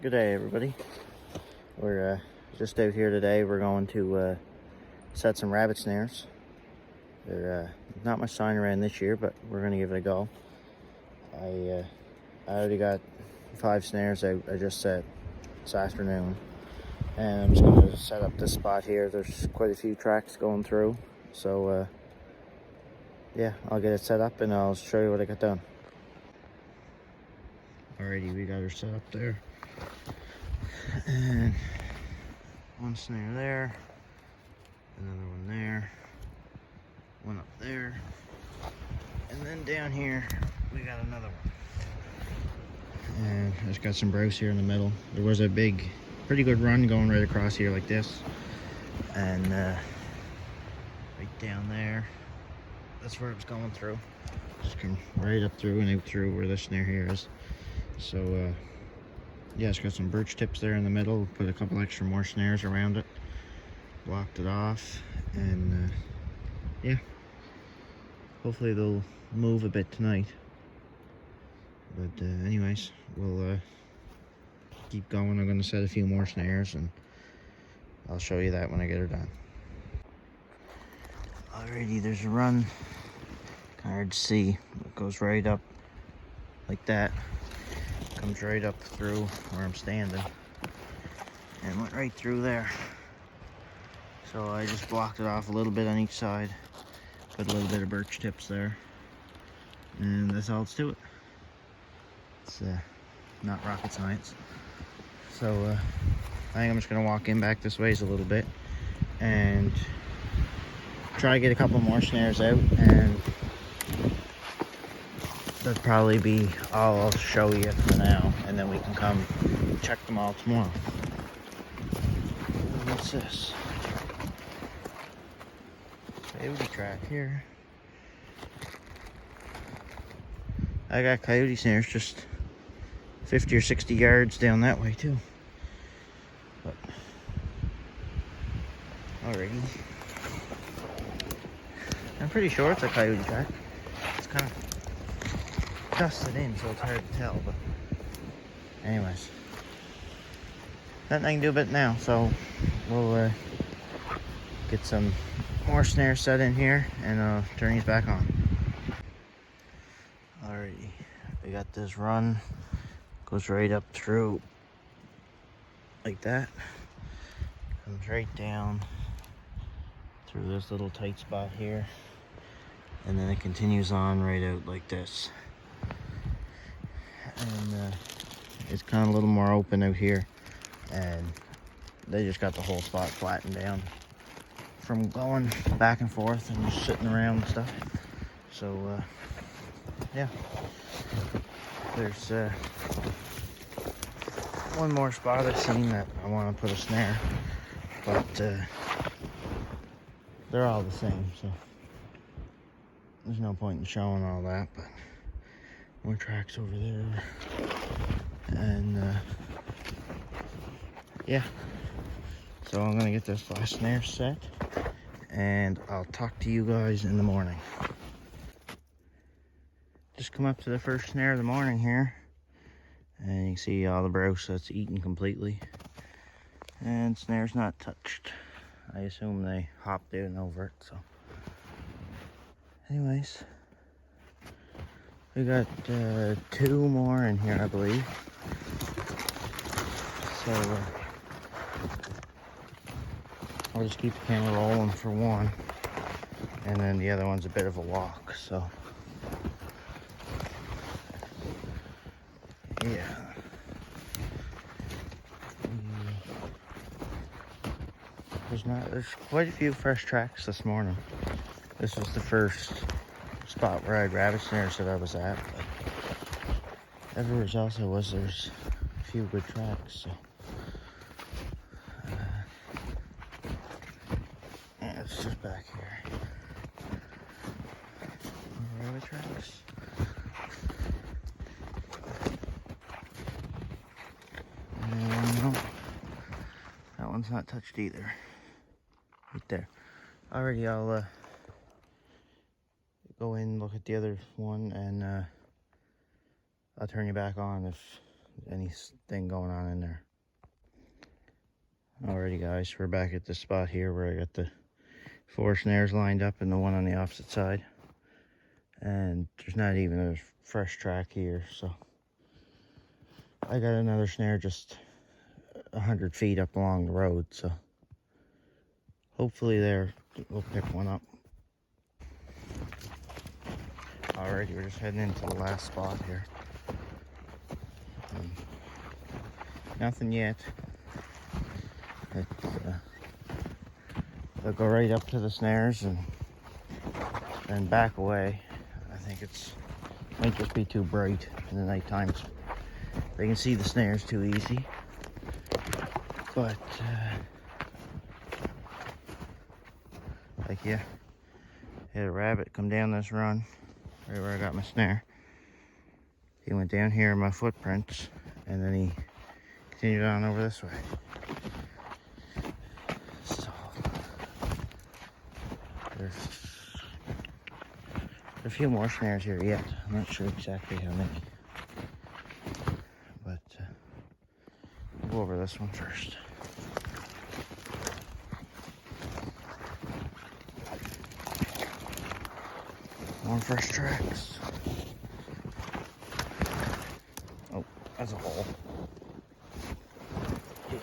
Good day, everybody. We're just out here today. We're going to set some rabbit snares. There's not much sign around this year, but we're going to give it a go. I already got 5 snares out I just set this afternoon. And I'm just going to set up this spot here. There's quite a few tracks going through. So, yeah, I'll get it set up and I'll show you what I got done. Alrighty, we got her set up there. And one snare there, another one there, one up there, and then down here we got another one. And I just got some browse here in the middle. There was a pretty good run going right across here like this, and right down there, that's where it was going through. Just come right up through and out through where the snare here is. So yeah, it's got some birch tips there in the middle. Put a couple extra more snares around it. Blocked it off. And yeah, hopefully they'll move a bit tonight. But anyways, we'll keep going. I'm going to set a few more snares and I'll show you that when I get her done. Alrighty, there's a run. Kind of hard to see. It goes right up like that. Comes right up through where I'm standing and went right through there. So I just blocked it off a little bit on each side, put a little bit of birch tips there, and that's all it's to it. It's not rocket science. So I think I'm just gonna walk in back this ways a little bit and try to get a couple more snares out, and that'd probably be all I'll show you for now, and then we can come check them all tomorrow. What's this? Coyote track here. I got coyote snares just 50 or 60 yards down that way too. But alrighty. I'm pretty sure it's a coyote track. It's kind of dusted in, so it's hard to tell, but anyways, nothing I can do about it now, so we'll get some more snares set in here and turn these back on. Alrighty, we got this run, goes right up through like that, comes right down through this little tight spot here, and then it continues on right out like this. And it's kind of a little more open out here, and they just got the whole spot flattened down from going back and forth and just sitting around and stuff. So yeah, there's one more spot I've seen that I want to put a snare, but they're all the same, so there's no point in showing all that. But more tracks over there, and yeah, so I'm gonna get this last snare set and I'll talk to you guys in the morning. Just come up to the first snare of the morning here, and you can see all the browse that's eaten completely, and snare's not touched. I assume they hopped in over it. So anyways, we got 2 more in here, I believe. So I'll just keep the camera rolling for one, and then the other one's a bit of a walk. So yeah, there's quite a few fresh tracks this morning. This was the first spot where I had rabbit snares that I was at, but everywhere else I was, there's a few good tracks. So yeah, it's just back here. Rabbit tracks. And no, that one's not touched either. Right there. Alrighty, I'll go in, look at the other one, and I'll turn you back on if anything going on in there. Alrighty guys, we're back at the spot here where I got the 4 snares lined up and the one on the opposite side. And there's not even a fresh track here, so I got another snare just 100 feet up along the road, so hopefully there we'll pick one up. Alrighty, we're just heading into the last spot here. Nothing yet. They'll go right up to the snares and then back away. I think might just be too bright in the night times. They can see the snares too easy. But like yeah, hit a rabbit come down this run right where I got my snare. He went down here in my footprints and then he continued on over this way. So there's a few more snares here yet. I'm not sure exactly how many, but we'll go over this one first. More fresh tracks. Oh, that's a hole. Yeah.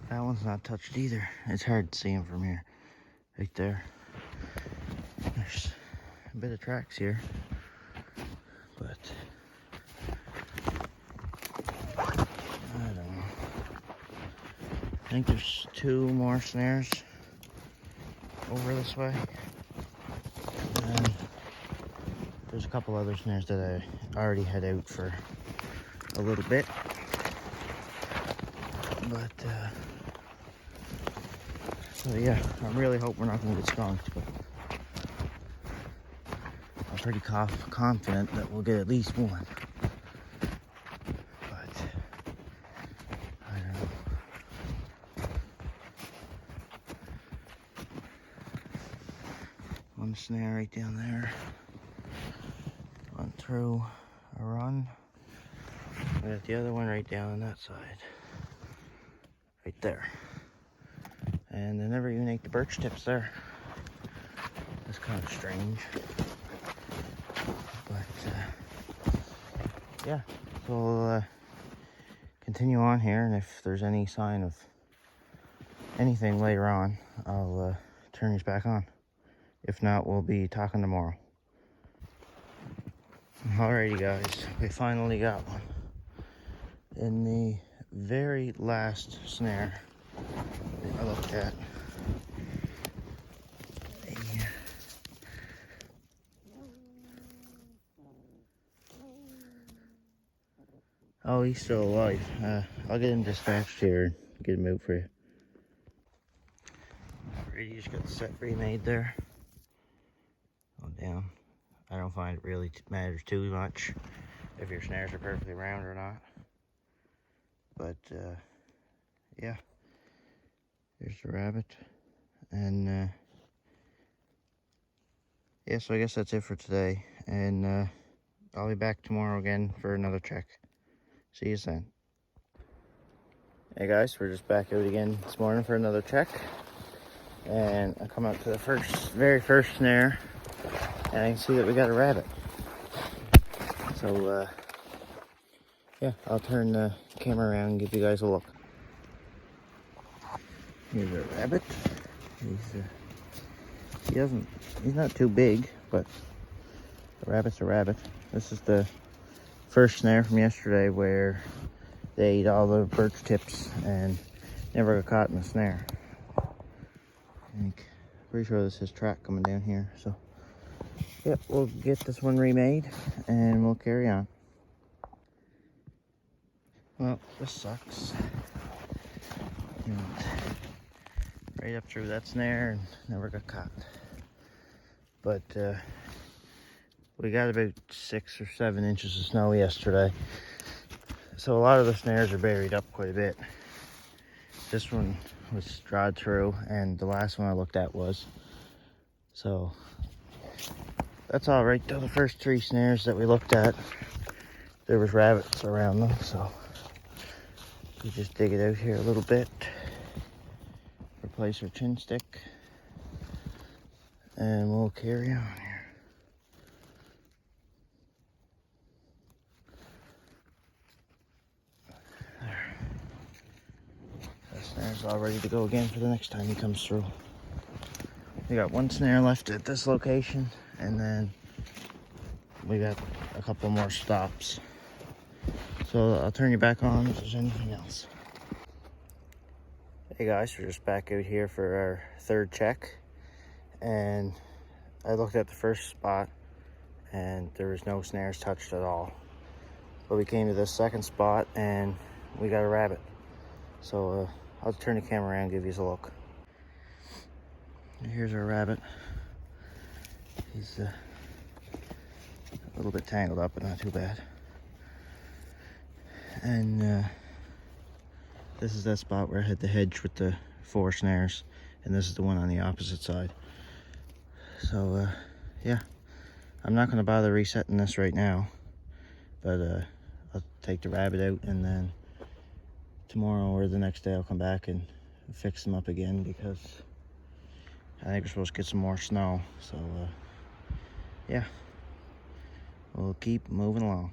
That one's not touched either. It's hard to see him from here. Right there. There's a bit of tracks here, but I don't know. I think there's 2 more snares over this way. And there's a couple other snares that I already had out for a little bit. But so yeah, I'm really hoping we're not going to get skunked, but I'm pretty confident that we'll get at least one. But I don't know. One snare right down there. Went through a run. I got the other one right down on that side. Right there. And they never even ate the birch tips there. That's kind of strange. But yeah, so we'll continue on here, and if there's any sign of anything later on, I'll turn these back on. If not, we'll be talking tomorrow. Alrighty guys, we finally got one. In the very last snare I looked at, oh, he's still alive. I'll get him dispatched here and get him out for you. Already just got the set remade there. Go down. I don't find it really matters too much if your snares are perfectly round or not. But yeah, there's the rabbit. And yeah, so I guess that's it for today. And I'll be back tomorrow again for another check. See you then. Hey guys, we're just back out again this morning for another check. And I come out to the very first snare, and I can see that we got a rabbit. So yeah, I'll turn the camera around and give you guys a look. Here's a rabbit. He's not too big, but a rabbit's a rabbit. This is the first snare from yesterday where they ate all the birch tips and never got caught in the snare. Pretty sure this is track coming down here. So yeah, we'll get this one remade and we'll carry on. Well, this sucks. Right up through that snare and never got caught. But we got about 6 or 7 inches of snow yesterday. So a lot of the snares are buried up quite a bit. This one was dried through, and the last one I looked at was. So that's all right though. The first 3 snares that we looked at, there was rabbits around them, so we just dig it out here a little bit, replace our chin stick, and we'll carry on here. There. That snare's all ready to go again for the next time he comes through. We got 1 snare left at this location, and then we got a couple more stops. So I'll turn you back on if there's anything else. Hey guys, we're just back out here for our 3rd check, and I looked at the first spot and there was no snares touched at all. But we came to this 2nd spot and we got a rabbit. So I'll turn the camera around and give you a look. Here's our rabbit. He's a little bit tangled up, but not too bad. And this is that spot where I had the hedge with the 4 snares, and this is the one on the opposite side. So yeah, I'm not going to bother resetting this right now, but I'll take the rabbit out, and then tomorrow or the next day I'll come back and fix them up again, because I think we're supposed to get some more snow. So yeah, we'll keep moving along.